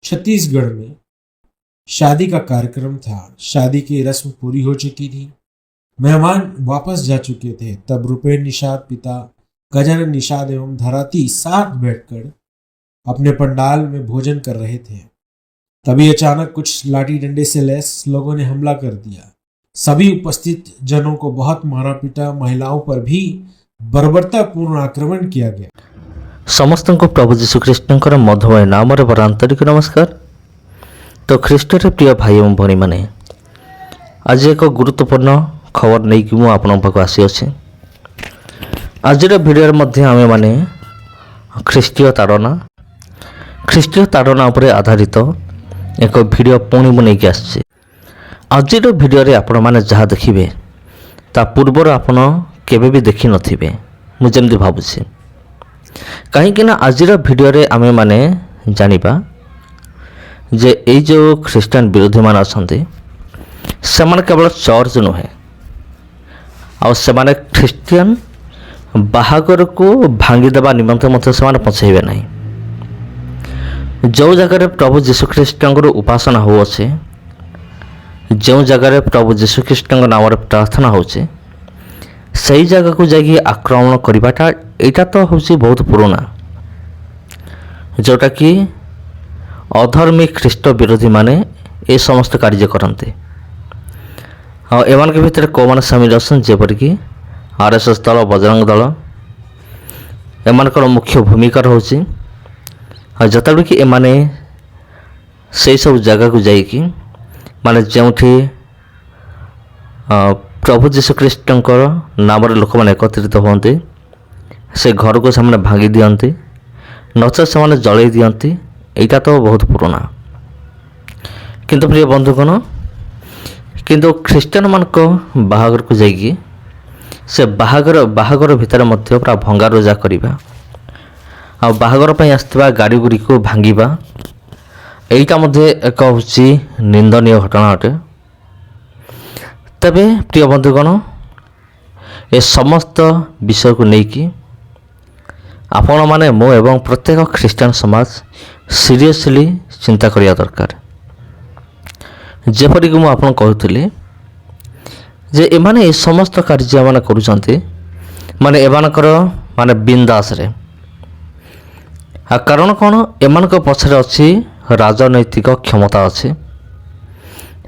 छत्तीसगढ़ में शादी का कार्यक्रम था। शादी की रस्म पूरी हो चुकी थी। मेहमान वापस जा चुके थे। तब रुपेन निषाद पिता गजानन निषाद एवं धराती साथ बैठकर अपने पंडाल में भोजन कर रहे थे। तभी अचानक कुछ लाठी डंडे से लैस लोगों ने हमला कर दिया। सभी उपस्थित जनों को बहुत मारा पीटा। महिलाओं पर भी बर्बरतापूर्ण आक्रमण किया गया। समस्त को प्रभु जीशुख्रीष्णकर मधुमय नाम बर आंतरिक नमस्कार। तो ख्रीष्टर प्रिय भाई एवं भणी मैंने आज एक गुरुत्वपूर्ण खबर नहीं कि मुझे आपण पाक आसी अच्छे। आज भिडियो मध्य आमे माने ख्रीष्टीय ताड़ना उपरे आधारित एक भिडियो पुणी मु नहीं आसी। आज भिडियो आपण मैंने जहाँ देखिए ता पूर्वर आपण केबे भी देखी नथिबे मुझे जमती भावुछि। कहीं आज भिडियो आमे माने जानिबा जे ये जो ख्रीष्टान विरोधी मान अच्छे से केवल चर्च नुहे आने ख्रीष्टियान बाहागर को भांगीदेवा निमंते मत से पछेबे नहीं। जो जगह प्रभु जीशुख्रीष्ट उपासना हो अच्छे जो जगह प्रभु जीशुख्रीष्ट नाम प्रार्थना होचे सही जगह को जाकि आक्रमण करवाटा यहाँ तो हूँ बहुत पुराना जोटा कि अधर्मी ख्रीष्ट विरोधी माने ये समस्त कार्य करते। एमान के भितर कौ मैंने सामिल अच्छे जेपरिक आरएसएस दल बजरंग दल एमान मुख्य भूमिका रोचे। जिते कि एमाने से सब जगह को जाइकी माने जो प्रभु जीशुख्रीष्ट नाम लोक मैंने एकत्रित होते से घर को सामने भांगी दियंती नचे से जलई दियंती। यहाँ तो बहुत पुराना किंतु प्रिय बंधुगण किंतु ख्रीष्टान मान बाहागर को जाइए से बाहागर भितर मध्य पूरा भंगारुजा करवा आ बाहागर पर आसवा गाड़ी गुड़ी को भांगा यहीटा मध्य एक हूँ निंदनीय घटना अटे। तबे प्रिय बंधुगण ए समस्त विषय को लेकिन आपण माने मो एवं प्रत्येक ख्रीष्टान समाज सीरियसली चिंता करिया दरकार। जेपरिक मुझे आपन कहूली जे एमाने ए समस्त कार्य माने करुचंती माने एमानकर माने बिंदास रे कारण कौन एमानक पछरे अच्छी राजनैतिक क्षमता अच्छे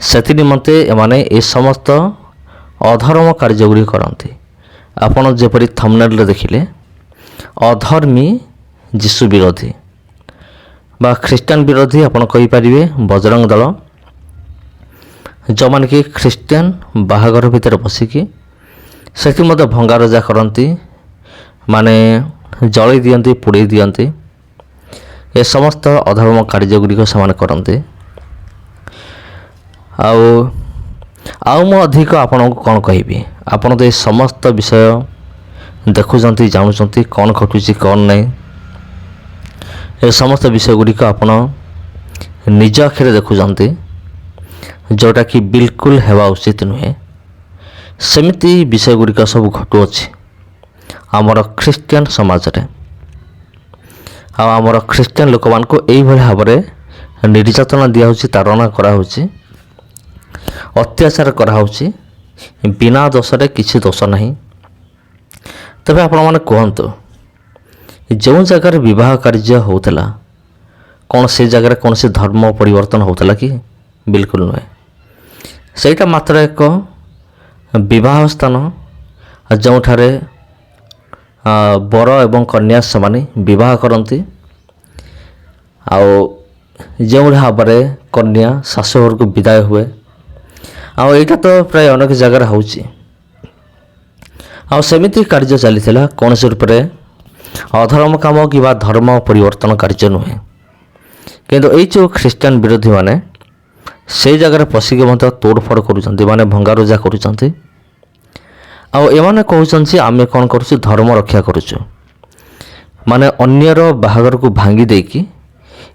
से निमंते एमाने ए समस्त अधर्म कार्यगुड़ी करती। आपन जेपरि थंबनेल देखिले अधर्मी जीशु विरोधी बा ख्रीष्टान विरोधी आपन कहि परिबे बजरंग दल जो मान कि ख्रीष्टान बाहागर भितर बसिकी से मत भंगारुजा करती माने जलई दियंती पोड़े दियंती ए समस्त अधर्म कार्यगुड़िक से करते। आउ मु अधिक आपण को कौन कहि आपण तो ये समस्त विषय देखुंत जानुंट कौन घटुची कौन नहीं ये समस्त विषय गुड़िक आपण निज आखिरे देखुंत जोटा कि बिल्कुल हेवा उचित नुहे सेमिति विषय गुड़िक सब घटुअछि आमर ख्रीष्टियान समाज रे आमर ख्रीष्टियान लोक मान को यही भाव में निर्यातना दिया ताड़ना कराऊँच अत्याचार कराऊँच बिना दोष रे किसी दोष नहीं। तबे आपण माने कहतु जो जगार विवाह कार्य होता कौन से जगह कौन से धर्म परिवर्तन होता कि बिल्कुल नुहे सेटा मात्र एक विवाह स्थान जो बर एवं कन्या से माने विवाह करती जो भाव में कन्या शाशुघर को विदाय हुए आईटा तो प्राय अनेक जगह होची सेमिति कार्य चली कौन से रूप से अधर्म काम कि धर्म परिवर्तन कार्य नुहे किंतु ये जो ख्रीष्टान विरोधी माने से जगह पशिक मत तोड़फोड़ करुँच माने भंगारुजा करुँच आने कहते आम कौन करुँ धर्म रक्षा करुँ माने अन्यर बाहागर को भांगी देकी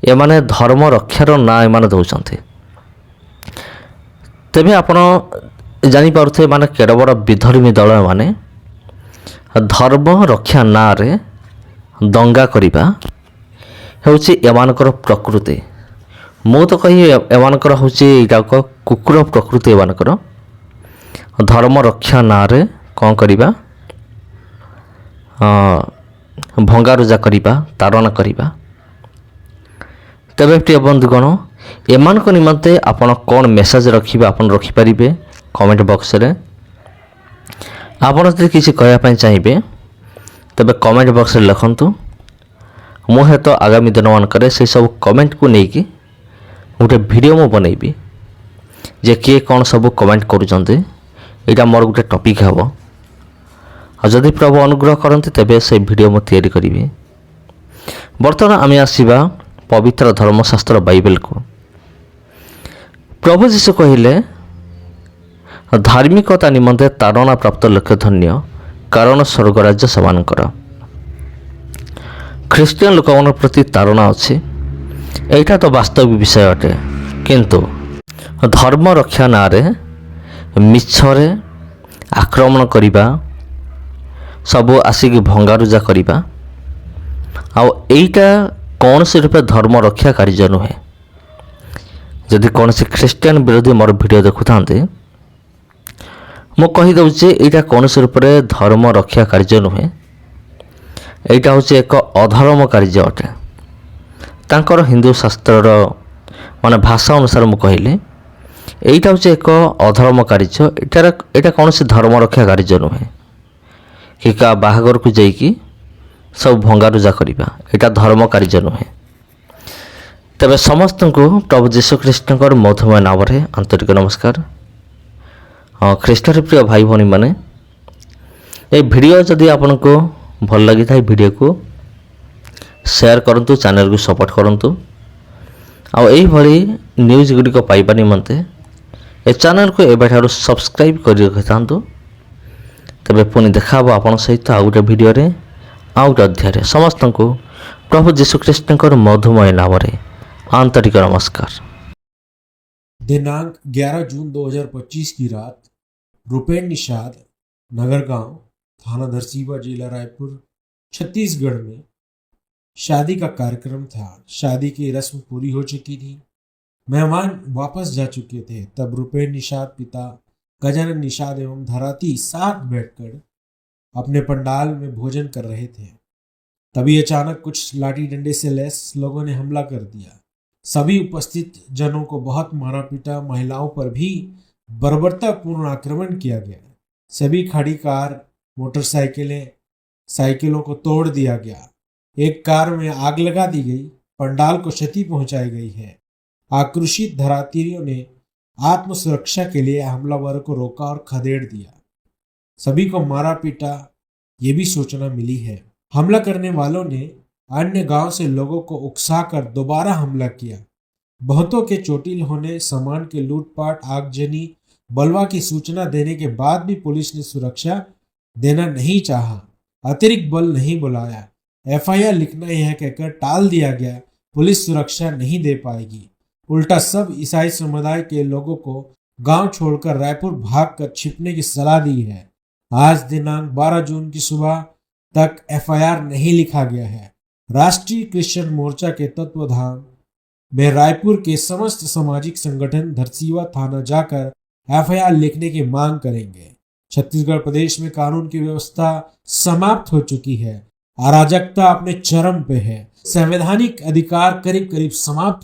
एमाने धर्म रक्षार ना एमाने दौरान। तेबे आपण जानीपारे माने केड़ बड़ विधर्मी दल माने धर्म रक्षा ना रे दंगा करिबा हेउछि एमानकर प्रकृति ମୁଁ ତ କହିବି ଏମାନଙ୍କର ହେଉଛି ଏଇଟା ଏକ କୁକୁର ପ୍ରକୃତି। ଏମାନଙ୍କର ଧର୍ମ ରକ୍ଷା ନାଁରେ କ'ଣ କରିବା, ଭଙ୍ଗାରୁଜା କରିବା, ତାଡ଼ନା କରିବା। ତେବେ ପ୍ରିୟ ବନ୍ଧୁଗଣ, ଏମାନଙ୍କ ନିମନ୍ତେ ଆପଣ କ'ଣ ମେସେଜ୍ ରଖିବେ ଆପଣ ରଖିପାରିବେ କମେଣ୍ଟ ବକ୍ସରେ। ଆପଣ ଯଦି କିଛି କହିବା ପାଇଁ ଚାହିଁବେ ତେବେ କମେଣ୍ଟ ବକ୍ସରେ ଲେଖନ୍ତୁ। ମୁଁ ହୁଏତ ଆଗାମୀ ଦିନମାନଙ୍କରେ ସେସବୁ କମେଣ୍ଟକୁ ନେଇକି ଗୋଟେ ଭିଡ଼ିଓ ମୁଁ ବନେଇବି ଯେ କିଏ କ'ଣ ସବୁ କମେଣ୍ଟ କରୁଛନ୍ତି। ଏଇଟା ମୋର ଗୋଟେ ଟପିକ୍ ହେବ। ଆଉ ଯଦି ପ୍ରଭୁ ଅନୁଗ୍ରହ କରନ୍ତି ତେବେ ସେ ଭିଡ଼ିଓ ମୁଁ ତିଆରି କରିବି। ବର୍ତ୍ତମାନ ଆମେ ଆସିବା ପବିତ୍ର ଧର୍ମଶାସ୍ତ୍ର ବାଇବେଲକୁ। ପ୍ରଭୁ ଯୀଶୁ କହିଲେ, ଧାର୍ମିକତା ନିମନ୍ତେ ତାଡ଼ନା ପ୍ରାପ୍ତ ଲୋକ ଧନ୍ୟ, କାରଣ ସ୍ୱର୍ଗରାଜ୍ୟ ସେମାନଙ୍କର। ଖ୍ରୀଷ୍ଟିଆନ ଲୋକମାନଙ୍କ ପ୍ରତି ତାଡ଼ନା ଅଛି, ଏଇଟା ତ ବାସ୍ତବିକ ବିଷୟ ଅଟେ। କିନ୍ତୁ ଧର୍ମ ରକ୍ଷା ନାଁରେ ମିଛରେ ଆକ୍ରମଣ କରିବା, ସବୁ ଆସିକି ଭଙ୍ଗାରୁଜା କରିବା, ଆଉ ଏଇଟା କୌଣସି ରୂପେ ଧର୍ମ ରକ୍ଷା କାର୍ଯ୍ୟ ନୁହେଁ। ଯଦି କୌଣସି ଖ୍ରୀଷ୍ଟିଆନ ବିରୋଧୀ ମୋର ଭିଡ଼ିଓ ଦେଖୁଥାନ୍ତି, ମୁଁ କହିଦେଉଛି ଏଇଟା କୌଣସି ରୂପରେ ଧର୍ମ ରକ୍ଷା କାର୍ଯ୍ୟ ନୁହେଁ। ଏଇଟା ହେଉଛି ଏକ ଅଧର୍ମ କାର୍ଯ୍ୟ ଅଟେ। ତାଙ୍କର ହିନ୍ଦୁ ଶାସ୍ତ୍ରର ଭାଷା ଅନୁସାରେ ମୁଁ କହିଲି ଏଇଟା ହେଉଛି ଏକ ଅଧର୍ମ କାର୍ଯ୍ୟ। ଏଇଟା କୌଣସି ଧର୍ମ ରକ୍ଷା କାର୍ଯ୍ୟ ନୁହେଁ। କି କାହା ବାହାଘରକୁ ଯାଇକି ସବୁ ଭଙ୍ଗାରୁଜା କରିବା, ଏଇଟା ଧର୍ମ କାର୍ଯ୍ୟ ନୁହେଁ। ତେବେ ସମସ୍ତଙ୍କୁ ପ୍ରଭୁ ଯୀଶୁଖ୍ରୀଷ୍ଟଙ୍କର ମଧୁମୟ ନାମରେ ଆନ୍ତରିକ ନମସ୍କାର। ଖ୍ରୀଷ୍ଟରେ ପ୍ରିୟ ଭାଇ ଭଉଣୀମାନେ, ଏ ଭିଡ଼ିଓ ଯଦି ଆପଣଙ୍କୁ ଭଲ ଲାଗିଥାଏ ଭିଡ଼ିଓକୁ ସେୟାର କରନ୍ତୁ, ଚ୍ୟାନେଲକୁ ସପୋର୍ଟ କରନ୍ତୁ। ଆଉ ଏଇଭଳି ନ୍ୟୁଜ୍ ଗୁଡ଼ିକ ପାଇବା ନିମନ୍ତେ ଏ ଚ୍ୟାନେଲକୁ ଏବେଠାରୁ ସବସ୍କ୍ରାଇବ୍ କରି ରଖିଥାନ୍ତୁ। ତେବେ ପୁଣି ଦେଖା ହେବ ଆପଣଙ୍କ ସହିତ ଆଉ ଗୋଟେ ଭିଡ଼ିଓରେ, ଆଉ ଗୋଟେ ଅଧ୍ୟାୟରେ। ସମସ୍ତଙ୍କୁ ପ୍ରଭୁ ଯୀଶୁଖ୍ରୀଷ୍ଟଙ୍କର ମଧୁମୟ ନାମରେ आंतरिक नमस्कार। दिनांक 11 जून 2025 की रात रुपेन निषाद नगर गांव, थाना धरसीवा, जिला रायपुर, छत्तीसगढ़ में शादी का कार्यक्रम था। शादी की रस्म पूरी हो चुकी थी, मेहमान वापस जा चुके थे। तब रुपेन निषाद पिता गजानन निषाद एवं धराती साथ बैठकर अपने पंडाल में भोजन कर रहे थे। तभी अचानक कुछ लाठी डंडे से लैस लोगों ने हमला कर दिया। सभी उपस्थित जनों को बहुत मारा पीटा, महिलाओं पर भी बर्बरतापूर्ण आक्रमण किया गया। सभी खड़ी कार, मोटरसाइकिलें, साइकिलों को तोड़ दिया गया। एक कार में आग लगा दी गई, पंडाल को क्षति पहुंचाई गई है। आक्रोशित धरातीरियों ने आत्मसुरक्षा के लिए हमलावर को रोका और खदेड़ दिया। सभी को मारा पीटा, ये भी सूचना मिली है। हमला करने वालों ने अन्य गांव से लोगों को उकसाकर दोबारा हमला किया। बहुतों के चोटिल होने, सामान के लूटपाट, आगजनी, बलवा की सूचना देने के बाद भी पुलिस ने सुरक्षा देना नहीं चाहा, अतिरिक्त बल नहीं बुलाया। एफआईआर लिखना यह कहकर टाल दिया गया, पुलिस सुरक्षा नहीं दे पाएगी। उल्टा सब ईसाई समुदाय के लोगों को गांव छोड़कर रायपुर भागकर छिपने की सलाह दी है। आज दिनांक 12 जून की सुबह तक एफआईआर नहीं लिखा गया है। राष्ट्रीय क्रिश्चियन मोर्चा के तत्वाधान में रायपुर के समस्त सामाजिक संगठन धरसीवा थाना जाकर एफआईआर लिखने की मांग करेंगे। छत्तीसगढ़ प्रदेश में कानून की व्यवस्था समाप्त हो चुकी है, अराजकता अपने चरम पे है, संवैधानिक अधिकार करीब करीब समाप्त